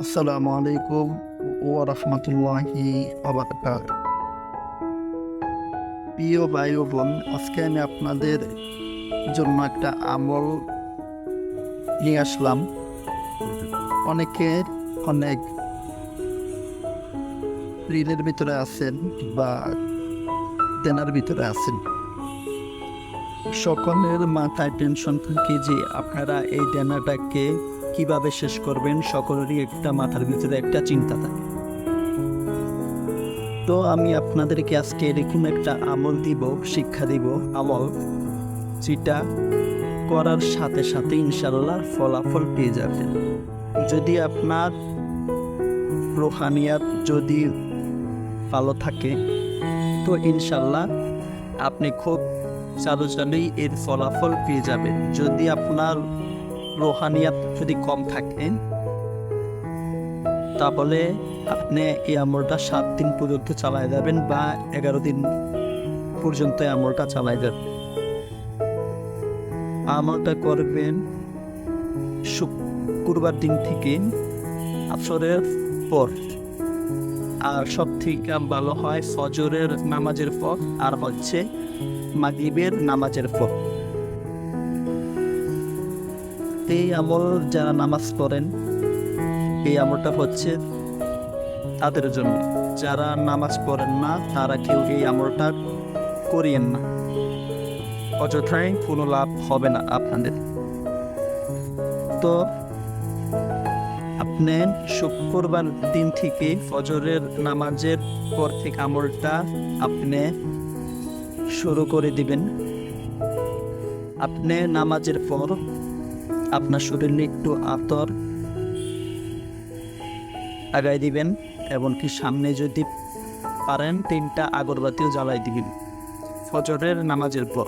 আসসালামু আলাইকুম ওয়া রাহমাতুল্লাহি ওয়া বারাকাতুহু। প্রিয় ভাই ও বোন, আজকে আমি আপনাদের জন্য একটা আমল নিয়ে আসলাম। অনেকের অনেক ঋণের ভিতরে আছেন বা দেনার ভিতরে আছেন। সকলের মাথায় টেনশন থাকে যে আপনারা এই দেনাটাকে কিভাবে শেষ করবেন। সকলেরই একটা মাথার ভিতরে একটা চিন্তা থাকে। তো আমি আপনাদেরকে আজকে এরকম একটা আমল দিব, শিক্ষা দিব, আমল যেটা করার সাথে সাথে ইনশাল্লাহ ফলাফল পেয়ে যাবেন। যদি আপনার রুহানিয়াত যদি ভালো থাকে তো ইনশাল্লাহ আপনি খুব চালুচালুই এর ফলাফল পেয়ে যাবেন। যদি আপনার রুহানিয়াত যদি কম থাকে তাহলে আপনি এই আমলটা 7 দিন পর্যন্ত চালায় যাবেন বা 11 দিন পর্যন্ত এই আমলটা চালায় যাবেন। আমলটা করবেন শুক্রবার দিন থেকে আসরের পর, আর সব থেকে ভালো হয় ফজরের নামাজের পর আর হচ্ছে মাগরিবের নামাজের পর। এই আমল যারা নামাজ পড়েন এই আমলটা হচ্ছে তাদের জন্য। যারা নামাজ পড়েন না তারা কেউ এই আমলটা করিয়েন না, অযথায় কোনো লাভ হবে না আপনাদের। তো আপনি শুক্রবার দিন থেকে ফজরের নামাজের পর থেকে আমলটা আপনি শুরু করে দিবেন। আপনি নামাজের পর আপনার শরীরে একটু আতর লাগাই দিবেন, এমনকি সামনে যদি পারেন 3টা আগরবাতিও জ্বালাই দিবেন ফজরের নামাজের পর।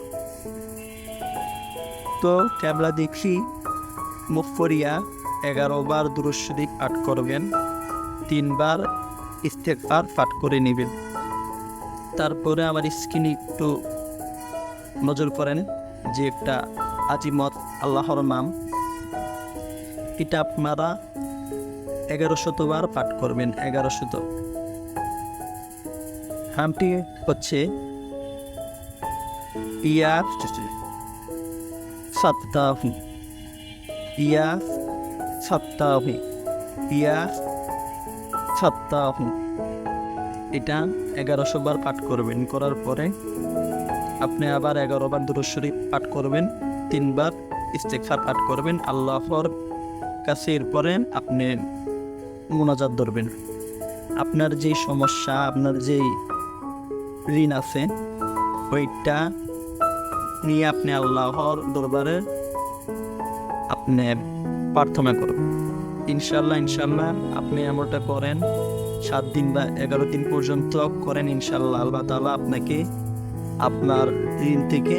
তো ক্যাবলা দেখি মুখ পড়িয়া 11 বার দুরূদ শরীফ পাঠ করবেন, 3 বার ইস্তেগফার পাঠ করে নেবেন। তারপরে আমার স্ক্রিনে একটু নজর করেন যে একটা আজিমত আল্লাহর নাম, এটা আপনারা 1100 বার পাঠ করবেন। 1100 নামটি হচ্ছে ইয়া সাত্তাহু, ইয়া সাত্তাহু, ইয়া সাত্তাহু। এটা 1100 বার পাঠ করবেন। করার পরে আপনি আবার 11 বার দুরূদ শরীফ পাঠ করবেন, 3 বার ইস্তেগফার পাঠ করবেন আল্লাহর কাছে। এরপরে আপনি মুনাজাত ধরবেন। আপনার যেই সমস্যা, আপনার যেই ঋণ আছে ওইটা নিয়ে আপনি আল্লাহর দরবারে আপনি প্রার্থনা করবেন। ইনশাল্লাহ আপনি এমনটা করেন 7 দিন বা 11 দিন পর্যন্ত করেন। ইনশাল্লাহ আল্লাহ তাআলা আপনাকে আপনার ঋণ থেকে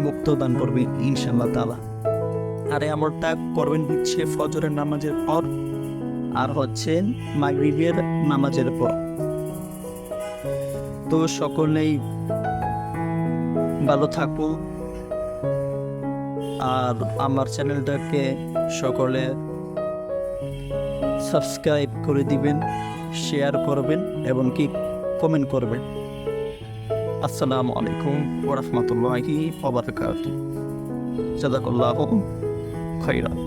মুক্ত দান করবে ইনশাল্লাহ তাআলা। আর এমনটা করবেন হচ্ছে ফজরের নামাজের পর আর হচ্ছে মাগরিবের নামাজের পর। তো সকলেই ভালো থাকুন, আর আমার চ্যানেলটাকে সকলে সাবস্ক্রাইব করে দিবেন, শেয়ার করবেন এবং কি কমেন্ট করবেন। আসসালামু আলাইকুম ওয়া রাহমাতুল্লাহি ওয়া বারাকাতুহু। জাযাকাল্লাহু খাইরান।